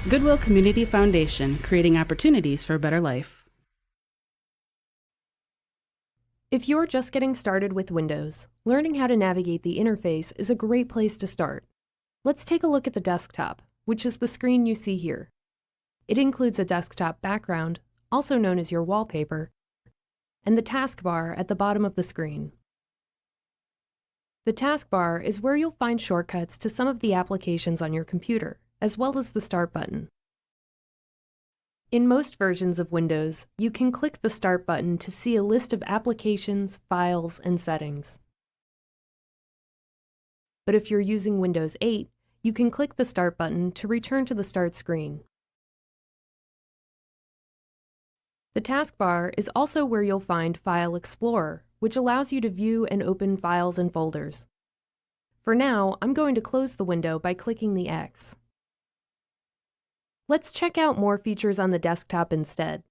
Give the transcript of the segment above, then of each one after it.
Goodwill Community Foundation, creating opportunities for a better life. If you're just getting started with Windows, learning how to navigate the interface is a great place to start. Let's take a look at the desktop, which is the screen you see here. It includes a desktop background, also known as your wallpaper, and the taskbar at the bottom of the screen. The taskbar is where you'll find shortcuts to some of the applications on your computer, as well as the Start button. In most versions of Windows, you can click the Start button to see a list of applications, files, and settings. But if you're using Windows 8, you can click the Start button to return to the Start screen. The taskbar is also where you'll find File Explorer, which allows you to view and open files and folders. For now, I'm going to close the window by clicking the X. Let's check out more features on the desktop instead.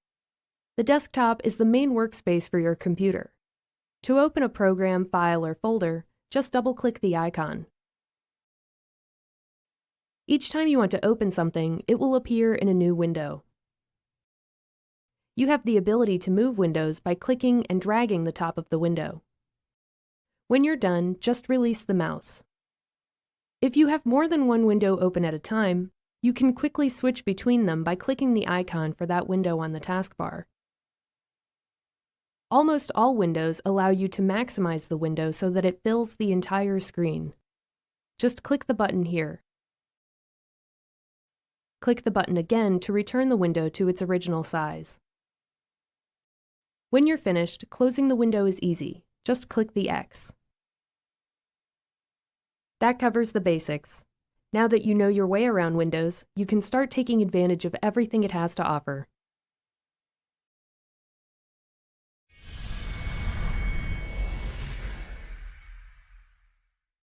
The desktop is the main workspace for your computer. To open a program, file, or folder, just double-click the icon. Each time you want to open something, it will appear in a new window. You have the ability to move windows by clicking and dragging the top of the window. When you're done, just release the mouse. If you have more than one window open at a time, you can quickly switch between them by clicking the icon for that window on the taskbar. Almost all windows allow you to maximize the window so that it fills the entire screen. Just click the button here. Click the button again to return the window to its original size. When you're finished, closing the window is easy. Just click the X. That covers the basics. Now that you know your way around Windows, you can start taking advantage of everything it has to offer.